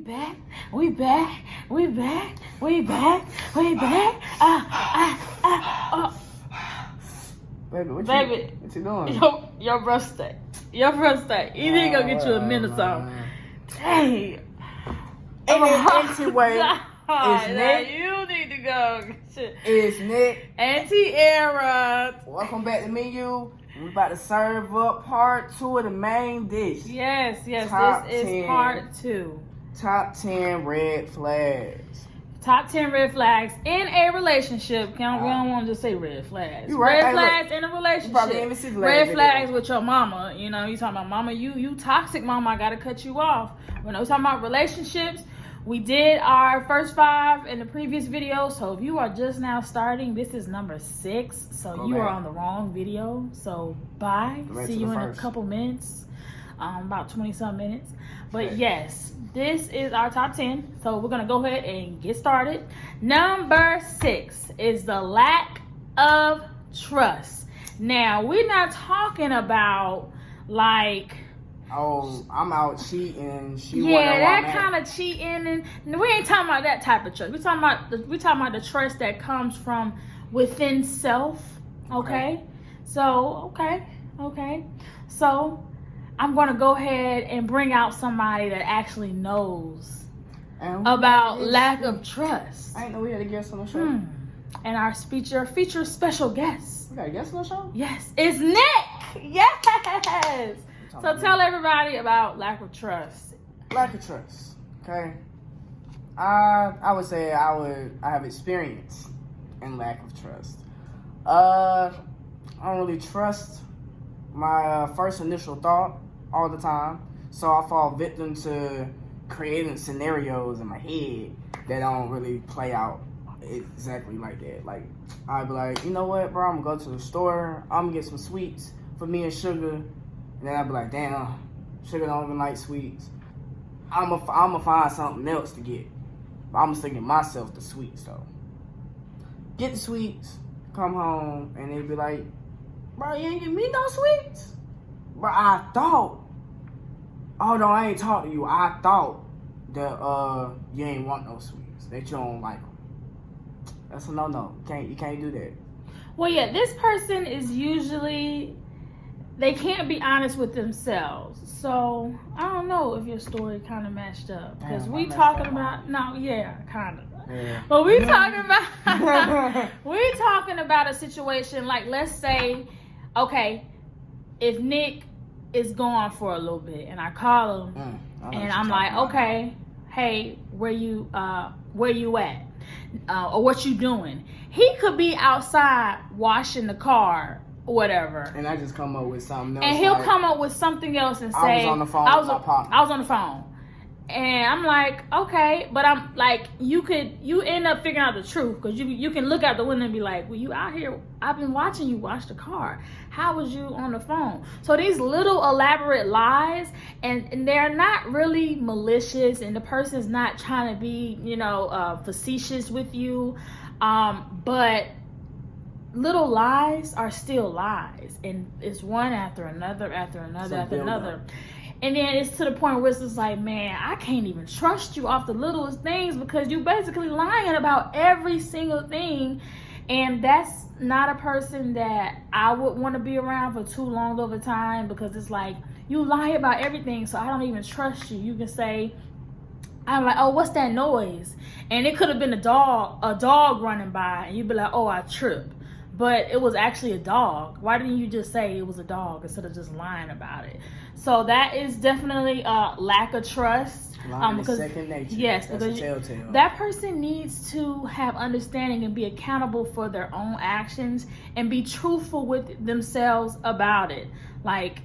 back. We back. We back. We back. We back. Baby, what you doing? Your breath stay. Your breath stay. You need to go get you a minute or something. Dang. Anyway, it's Nick. You need to go. It's Nick. And Tiara. Welcome back to Menu. We're about to serve up part 2 of the main dish. Yes. Top this is 10. part 2. Top 10 red flags. Top 10 red flags in a relationship. We don't want to just say red flags. You right. Red flags in a relationship. You probably didn't even see the red flags with your mama. You know, you talking about mama, you toxic mama, I gotta cut you off. When we're talking about relationships, we did our first 5 in the previous video. So if you are just now starting, this is number 6. So you are on the wrong video. So bye. See you in a couple minutes. About 20-some minutes. But yes, this is our top 10. So we're gonna go ahead and get started. Number 6 is the lack of trust. Now, we're not talking about like, oh, I'm out cheating. That kind of cheating, and we ain't talking about that type of trust. We talking about the trust that comes from within self. Okay. So I'm gonna go ahead and bring out somebody that actually knows about lack of trust. I didn't know we had a guest on the show. And our feature special guest. We got a guest on the show? Yes, it's Nick. Yes. So tell everybody about lack of trust. Lack of trust. Okay. I would say I have experience in lack of trust. I don't really trust my first initial thought all the time, so I fall victim to creating scenarios in my head that don't really play out exactly like that. Like, I'd be like, you know what, bro, I'm gonna go to the store, I'm gonna get some sweets for me and Sugar, and then I'd be like, damn, Sugar don't even like sweets. I'm gonna find something else to get, but I'm gonna stick myself the sweets though. Get the sweets, come home, and they'd be like, bro, you ain't give me no sweets? Bro, I thought, oh no, I ain't talk to you. I thought that you ain't want no sweets, that you don't like them. That's a no. You can't do that. Well, yeah, this person is usually, they can't be honest with themselves. So I don't know if your story kind of matched up, because we talking about kind of. Yeah. But we talking about a situation like, let's say, okay, if Nick is gone for a little bit and I call him and I'm like, okay, hey, where you at? Or what you doing? He could be outside washing the car or whatever. And I just come up with something else. And he'll come up with something else and say, I was on the phone with my partner. I was on the phone. And I'm like, okay, but I'm like, you end up figuring out the truth, because you can look out the window and be like, well, you out here, I've been watching you wash the car. How was you on the phone? So these little elaborate lies, and they're not really malicious, and the person's not trying to be, facetious with you, but little lies are still lies, and it's one after another. And then it's to the point where it's just like, man, I can't even trust you off the littlest things, because you basically lying about every single thing. And that's not a person that I would want to be around for too long of a time, because it's like, you lie about everything, so I don't even trust you. You can say, I'm like, oh, what's that noise? And it could have been a dog running by, and you'd be like, oh, I tripped. But it was actually a dog. Why didn't you just say it was a dog instead of just lying about it? So that is definitely a lack of trust. Lying is second nature. Yes, that's a telltale. That person needs to have understanding and be accountable for their own actions and be truthful with themselves about it. Like,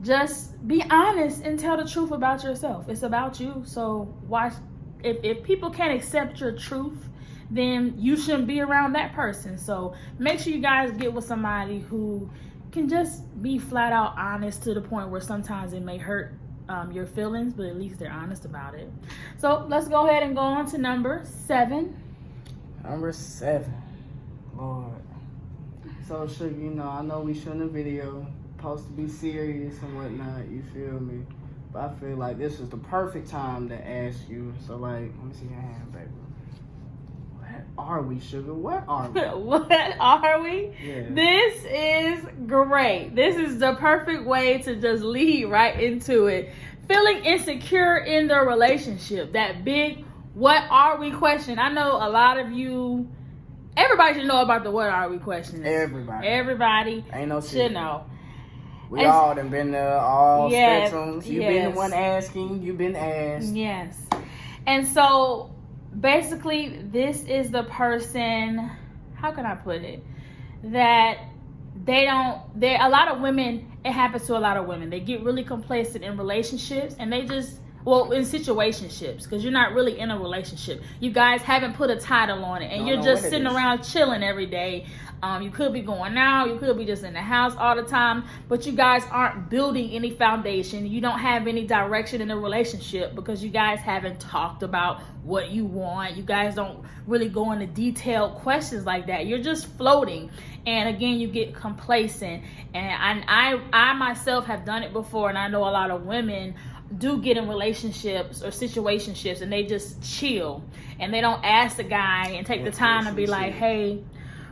just be honest and tell the truth about yourself. It's about you. So why, if people can't accept your truth, then you shouldn't be around that person. So make sure you guys get with somebody who can just be flat out honest, to the point where sometimes it may hurt your feelings, but at least they're honest about it. So let's go ahead and go on to number 7. Number 7. Lord. So, Sugar, I know we shooting a video, supposed to be serious and whatnot, you feel me? But I feel like this is the perfect time to ask you. So, like, let me see your hand, baby. What are we, sugar? What are we? What are we? Yeah. This is great. This is the perfect way to just lead right into it. Feeling insecure in the relationship. That big what are we question. I know a lot of you, everybody should know about the what are we question. Everybody Ain't no should secret. know. We all done been there, all Yes, spectrums. You've been the one asking, you've been asked. Yes. And so basically this is the person, how can I put it? That a lot of women, it happens to a lot of women. They get really complacent in relationships and they just, well, in situationships, because you're not really in a relationship. You guys haven't put a title on it, and you're just sitting around chilling every day. You could be going out, you could be just in the house all the time, but you guys aren't building any foundation. You don't have any direction in the relationship because you guys haven't talked about what you want. You guys don't really go into detailed questions like that. You're just floating, and again, you get complacent. And I myself have done it before, and I know a lot of women do get in relationships or situationships and they just chill and they don't ask the guy and take the time to be like, hey,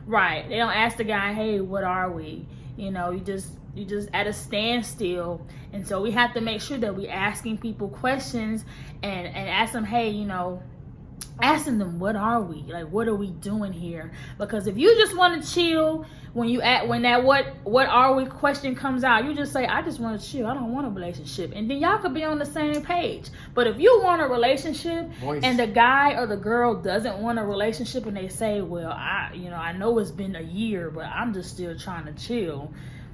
right, they don't ask the guy, hey, what are we? You know, you just at a standstill. And so we have to make sure that we asking people questions and ask them, hey, you know, asking them, what are we? Like, what are we doing here? Because if you just want to chill, when that what are we question comes out, you just say, I just want to chill. I don't want a relationship. And then y'all could be on the same page. But if you want a relationship and the guy or the girl doesn't want a relationship and they say, well, I know it's been a year, but I'm just still trying to chill,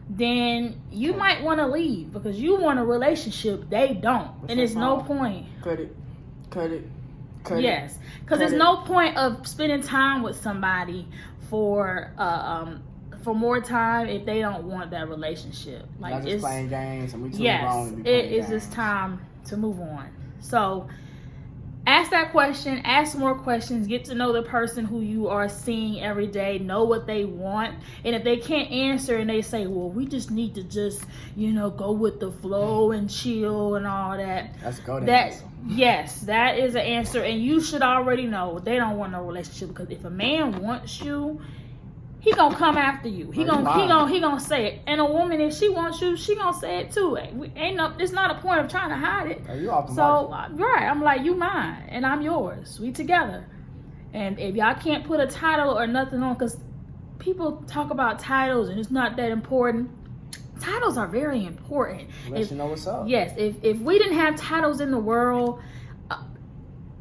then you might want to leave because you want a relationship. They don't. And there's no point. Cut it. Yes, because there's no point of spending time with somebody for more time if they don't want that relationship. Like, not just playing games, and we too yes, grown to be playing games. It is just time to move on. So ask that question, ask more questions, get to know the person who you are seeing every day, know what they want. And if they can't answer and they say, well, we just need to just, go with the flow and chill and all that. That's a golden answer. Yes, that is an answer. And you should already know they don't want no relationship, because if a man wants you, he gonna come after you. He gonna say it. And a woman, if she wants you, she gonna say it too. It's not a point of trying to hide it. You off the market. Right, I'm like, you mine and I'm yours. We together. And if y'all can't put a title or nothing on, because people talk about titles and it's not that important. Titles are very important. Let you know what's up. Yes, if we didn't have titles in the world,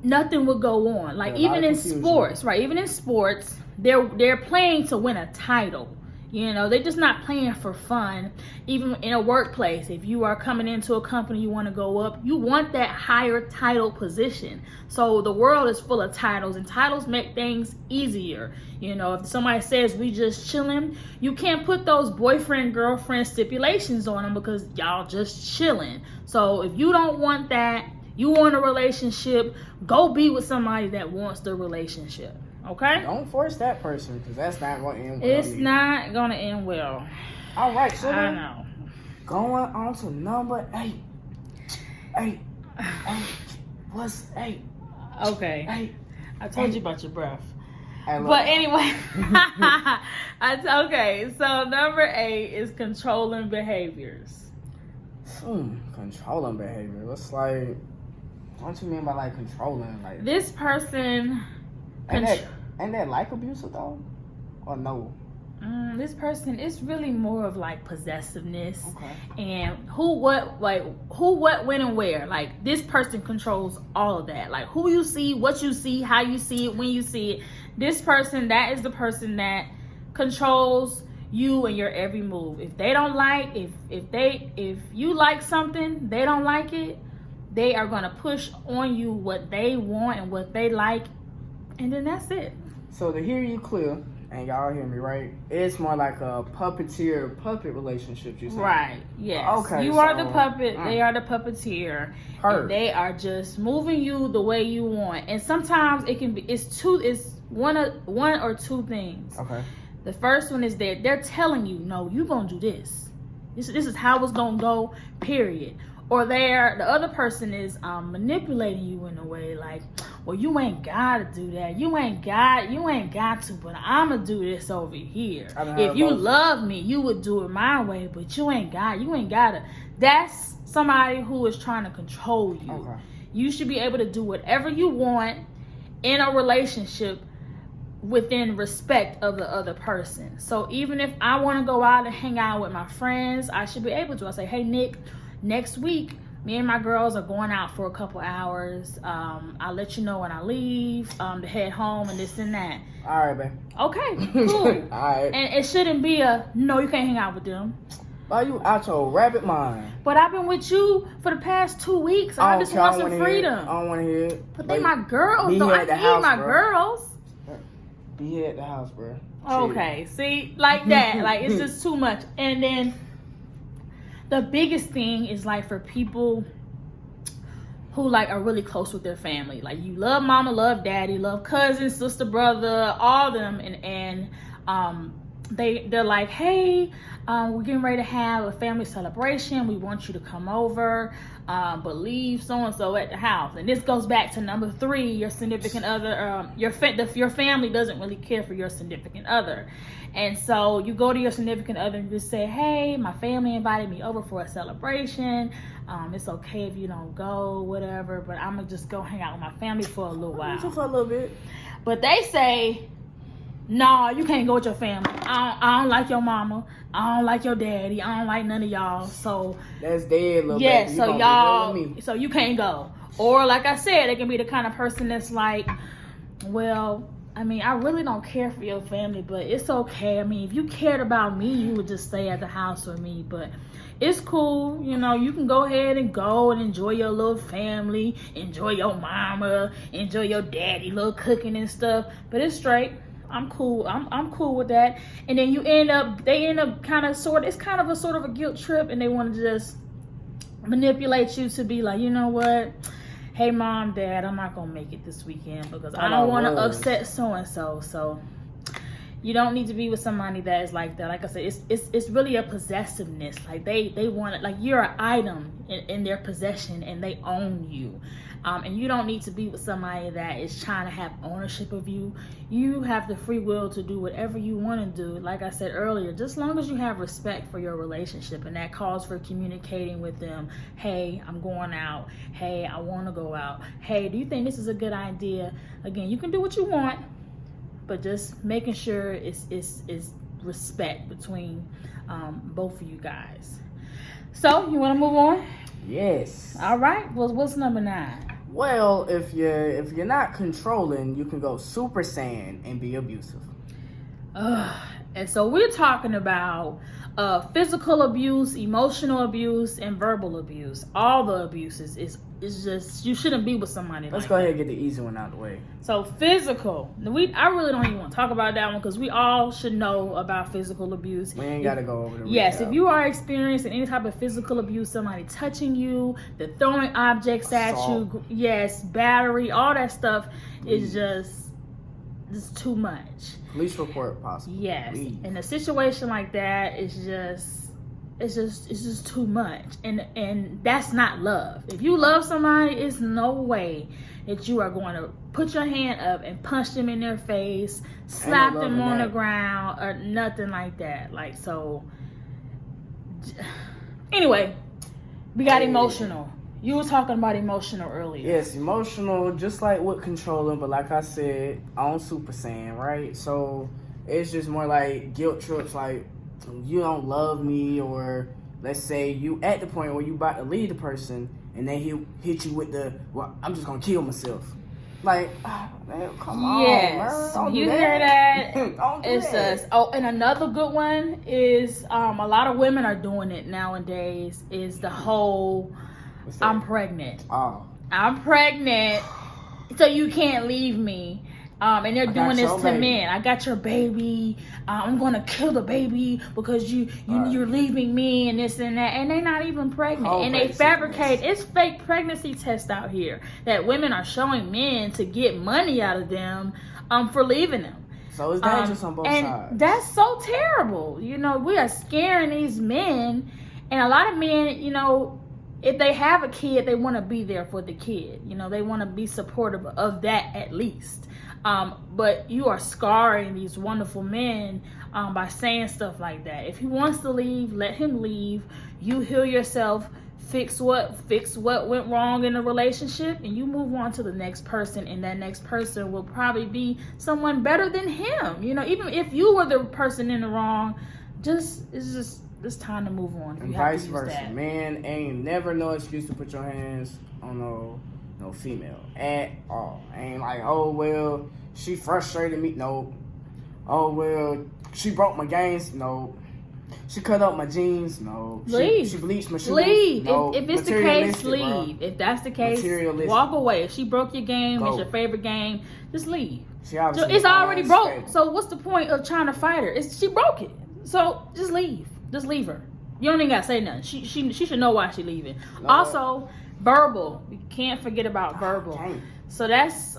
nothing would go on. Like, even in sports, right? Even in sports, they're playing to win a title. They're just not playing for fun. Even in a workplace, if you are coming into a company, you want to go up, you want that higher title position. So the world is full of titles, and titles make things easier. If somebody says we just chilling, you can't put those boyfriend, girlfriend stipulations on them because y'all just chilling. So if you don't want that, you want a relationship, go be with somebody that wants the relationship. Okay? Don't force that person, because that's not going to end well. It's not going to end well. All right, so I know. Going on to number 8. 8. What's 8? Okay. 8. I told you about your breath. Hey, but anyway. Okay, so number 8 is controlling behaviors. Controlling behavior. What's like, what you mean by like controlling? Like, this person... Ain't that like abusive though? Or no? This person is really more of like possessiveness. Okay. And who, what, when, and where. Like, this person controls all of that. Like, who you see, what you see, how you see it, when you see it. This person, that is the person that controls you and your every move. If they don't like, if you like something, they don't like it, they are gonna push on you what they want and what they like. And then that's it. So to hear you clear, and y'all hear me right, it's more like a puppet relationship, you say? Right, yes. Okay. You are the puppet, they are the puppeteer. And they are just moving you the way you want. And sometimes it's one or two things. Okay. The first one is that they're telling you, no, you're gonna do this. This is how it's gonna go, period. or the other person is manipulating you in a way like, well, you ain't gotta do that. You ain't got to, but I'ma do this over here. If you love me, you would do it my way, but you ain't gotta. That's somebody who is trying to control you. Okay. You should be able to do whatever you want in a relationship within respect of the other person. So even if I want to go out and hang out with my friends, I should be able to. I say, hey, Nick, next week, me and my girls are going out for a couple hours. I'll let you know when I leave to head home and this and that. All right, babe. Okay, cool. All right. And it shouldn't be no, you can't hang out with them. Why you out your rabbit mind? But I've been with you for the past 2 weeks. I just want some freedom. I don't want to hear it. But they my girls, though. I need my girls. Be here at the house, bro. Okay, see, like that. Like, it's just too much. And then the biggest thing is like for people who like are really close with their family. Like, you love mama, love daddy, love cousin, sister, brother, all of them, and they're like, hey, we're getting ready to have a family celebration. We want you to come over, but leave so-and-so at the house. And this goes back to number 3, your significant other, your family doesn't really care for your significant other. And so you go to your significant other and just say, hey, my family invited me over for a celebration. It's okay if you don't go, whatever, but I'm going to just go hang out with my family for a little while. Just for a little bit. But they say, no, you can't go with your family. I don't like your mama. I don't like your daddy. I don't like none of y'all. So that's dead, little yeah, baby. so y'all, so you can't go. Or like I said, they can be the kind of person that's like, well, I mean, I really don't care for your family, but it's okay. I mean, if you cared about me, you would just stay at the house with me. But it's cool, you know, you can go ahead and go and enjoy your little family, enjoy your mama, enjoy your daddy, little cooking and stuff. But it's straight. I'm cool. I'm cool with that. And then they end up it's kind of a sort of a guilt trip, and they want to just manipulate you to be like, you know what? Hey, mom, dad, I'm not gonna make it this weekend because I don't want to upset so and so. So you don't need to be with somebody that is like that. Like I said, it's really a possessiveness. Like they want it. Like you're an item in their possession, and they own you. And you don't need to be with somebody that is trying to have ownership of you. You have the free will to do whatever you want to do. Like I said earlier, just as long as you have respect for your relationship, and that calls for communicating with them. Hey, I'm going out. Hey, I want to go out. Hey, do you think this is a good idea? Again, you can do what you want, but just making sure it's respect between both of you guys. So, you want to move on? Yes. All right. Well, what's number 9? Well, if you're not controlling, you can go Super Saiyan and be abusive. And so we're talking about physical abuse, emotional abuse, and verbal abuse. All the abuses is just, you shouldn't be with somebody Let's like go that. ahead and get the easy one out of the way. So physical, I really don't even want to talk about that one because we all should know about physical abuse. We ain't got to go over the Yes, recap. if you are experiencing any type of physical abuse, somebody touching you, they're throwing objects at you, yes, battery, all that stuff is just too much. Police report possible. Yes, Please. and a situation like that is just too much, and that's not love. If you love somebody, it's no way that you are going to put your hand up and punch them in their face, slap them on the ground, or nothing like that. Like, so anyway, we got emotional. You were talking about emotional earlier. Yes, emotional, just like with controlling, but like I said, on Super Saiyan, right? So it's just more like guilt trips, like you don't love me, or let's say you at the point where you about to leave the person, and then he'll hit you with well, I'm just gonna kill myself. Like, man, come on, man. Don't you do hear that? Don't do it's that. And another good one is a lot of women are doing it nowadays. Is the whole I'm pregnant. Oh, I'm pregnant, so you can't leave me. And they're doing this to men. I got your baby. I'm gonna kill the baby because you're leaving me and this and that. And they're not even pregnant. And they fabricate. It's fake pregnancy tests out here that women are showing men to get money out of them for leaving them. So it's dangerous on both sides. And that's so terrible. You know, we are scaring these men, and a lot of men, you know, if they have a kid, they want to be there for the kid. You know, they want to be supportive of that at least. But you are scarring these wonderful men by saying stuff like that. If he wants to leave, let him leave. You heal yourself, fix what went wrong in the relationship, and you move on to the next person, and that next person will probably be someone better than him. You know, even if you were the person in the wrong, it's time to move on. And vice versa. Man ain't never no excuse to put your hands on no female at all. Ain't like, oh well, she frustrated me. No. Oh well, she broke my gains. No. She cut up my jeans. No. Leave. She bleached my shoes. Leave. No. If it's the case, leave. Bro. If that's the case, walk away. If she broke your game, it's your favorite game, just leave. It's already broke. So what's the point of trying to fight her? She broke it. So just leave. Just leave her. You don't even gotta say nothing. She should know why she's leaving. No. Also, verbal. We can't forget about verbal. Dang. So that's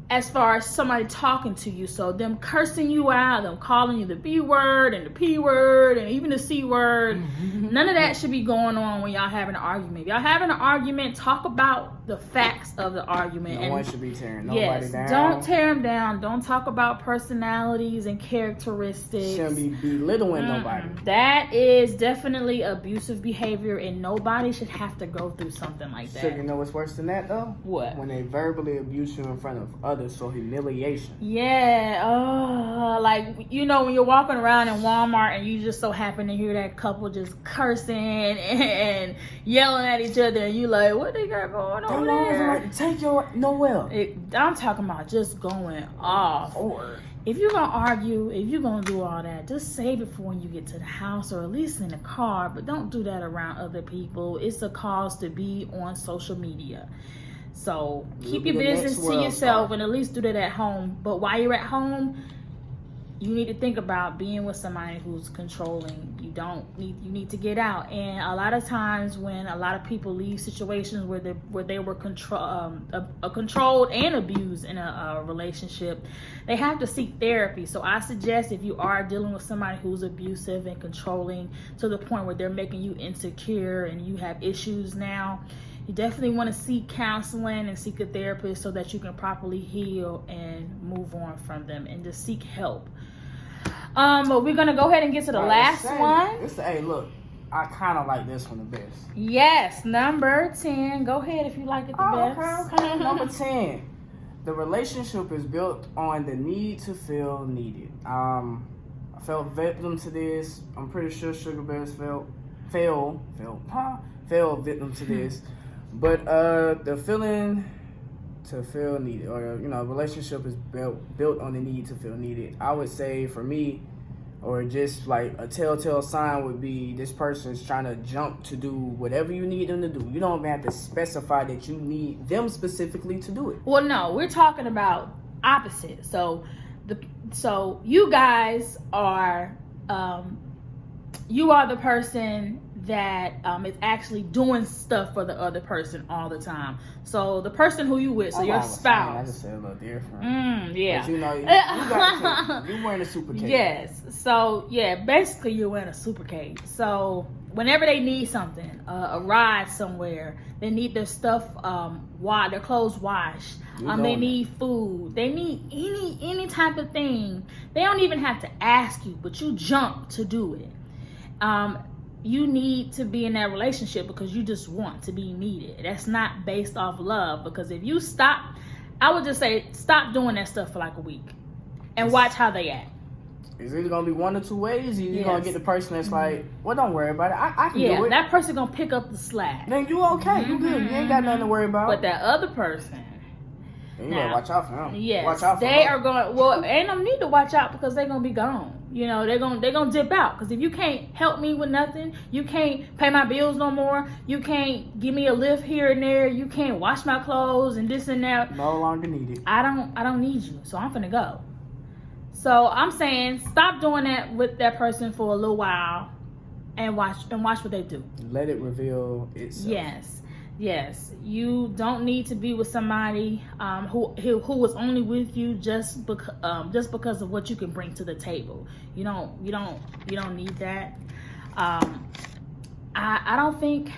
as far as somebody talking to you. So them cursing you out, them calling you the B word and the P word and even the C word. None of that should be going on when y'all having an argument. If y'all having an argument, talk about the facts of the argument. No one should be tearing nobody down. Don't tear them down. Don't talk about personalities and characteristics. Shouldn't be belittling nobody. That is definitely abusive behavior, and nobody should have to go through something like that. So you know what's worse than that though? What? When they verbally abuse you in front of others, so humiliation. Yeah. Oh, like, you know, when you're walking around in Walmart and you just so happen to hear that couple just cursing and yelling at each other, and you like, what they got going on there? Like, take your nowhere. I'm talking about just going off. If you're gonna argue, if you're gonna do all that, just save it for when you get to the house, or at least in the car. But don't do that around other people. It's a cause to be on social media. So keep your business to yourself and at least do that at home. But while you're at home, you need to think about being with somebody who's controlling. You need to get out. And a lot of times when a lot of people leave situations where they were controlled and abused in a relationship, they have to seek therapy. So I suggest, if you are dealing with somebody who's abusive and controlling to the point where they're making you insecure and you have issues now, you definitely want to seek counseling and seek a therapist so that you can properly heal and move on from them, and just seek help. But we're going to go ahead and get to the last one. Hey, look, I kind of like this one the best. Yes, number 10. Go ahead if you like it the best. Okay. Number 10. The relationship is built on the need to feel needed. I fell victim to this. I'm pretty sure Sugar Bears fell victim to this. But the feeling to feel needed, or relationship is built on the need to feel needed. I would say for me, or just like a telltale sign would be this person is trying to jump to do whatever you need them to do. You don't even have to specify that you need them specifically to do it. Well, no, we're talking about opposite. So you guys are you are the person that is actually doing stuff for the other person all the time. So the person who you with, so your spouse. I just said a little different. Yeah. But you're wearing a super cape. Yes. So yeah, basically you're wearing a super cape. So whenever they need something, a ride somewhere, they need their stuff their clothes washed. They need food. They need any type of thing. They don't even have to ask you, but you jump to do it. You need to be in that relationship because you just want to be needed. That's not based off love, because if you stop, I would just say stop doing that stuff for like a week and watch how they act. It's either going to be one or two ways. You're going to get the person that's like, well, don't worry about it. I can do it. That person going to pick up the slack. Then you okay. You good. You ain't got nothing to worry about. But that other person, you gotta watch out for them. Yes, watch out for they them. are going. Well, ain't no need to watch out because they're gonna be gone. They're gonna dip out. Because if you can't help me with nothing, you can't pay my bills no more. You can't give me a lift here and there. You can't wash my clothes and this and that. No longer needed. I don't need you, so I'm finna go. So I'm saying stop doing that with that person for a little while, and watch what they do. Let it reveal itself. Yes, you don't need to be with somebody who is only with you just because of what you can bring to the table. You don't need that. I don't think.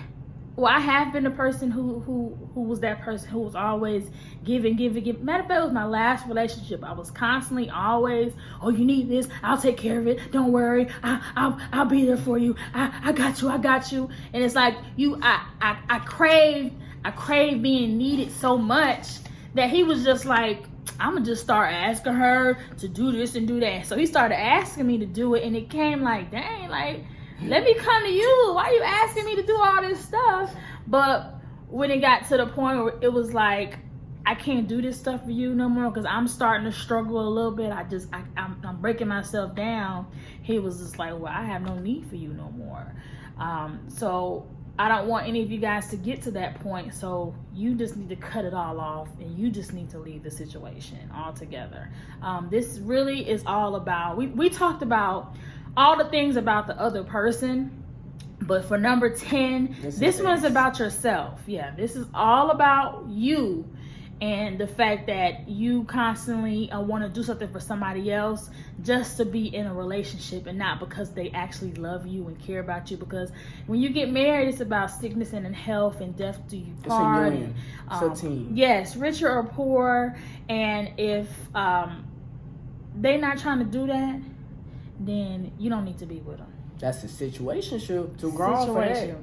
Well, I have been the person who was that person who was always giving. Matter of fact, it was my last relationship. I was constantly always, oh, you need this, I'll take care of it. Don't worry, I'll be there for you. I got you. And it's like I crave being needed so much that he was just like, I'm gonna just start asking her to do this and do that. So he started asking me to do it, and it came like, dang, like, let me come to you. Why are you asking me to do all this stuff? But when it got to the point where it was like, I can't do this stuff for you no more because I'm starting to struggle a little bit. I'm breaking myself down. He was just like, well, I have no need for you no more. So I don't want any of you guys to get to that point. So you just need to cut it all off, and you just need to leave the situation altogether. This really is all about, we talked about all the things about the other person, but for number 10, this one's about yourself. Yeah, this is all about you and the fact that you constantly want to do something for somebody else just to be in a relationship, and not because they actually love you and care about you. Because when you get married, it's about sickness and health and death do you part. It's a union. It's a team. Yes, richer or poor. And if they're not trying to do that, then you don't need to be with them. That's a situationship. Too grown for that.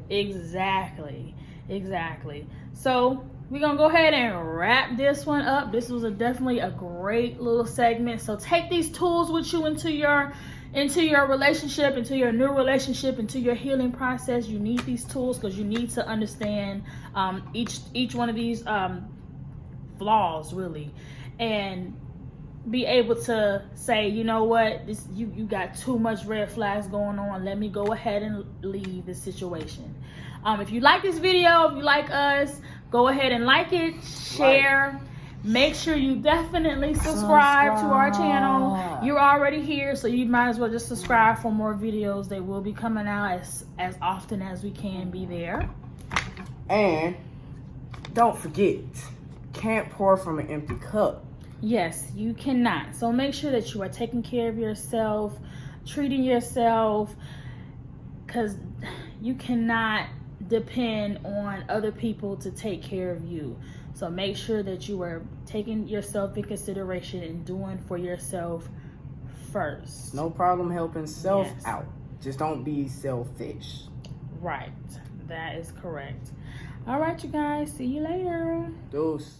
Exactly. So we're gonna go ahead and wrap this one up. This was definitely a great little segment. So take these tools with you into your relationship, into your new relationship, into your healing process. You need these tools because you need to understand each one of these flaws really, and be able to say, you know what, this you got too much red flags going on. Let me go ahead and leave this situation. If you like this video, if you like us, go ahead and like it, share. Make sure you definitely subscribe to our channel. You're already here, so you might as well just subscribe for more videos. They will be coming out as often as we can be there. And don't forget, can't pour from an empty cup. Yes, you cannot. So make sure that you are taking care of yourself, treating yourself, because you cannot depend on other people to take care of you. So make sure that you are taking yourself in consideration and doing for yourself first. No problem helping self out. Just don't be selfish. Right. That is correct. All right, you guys. See you later. Deuce.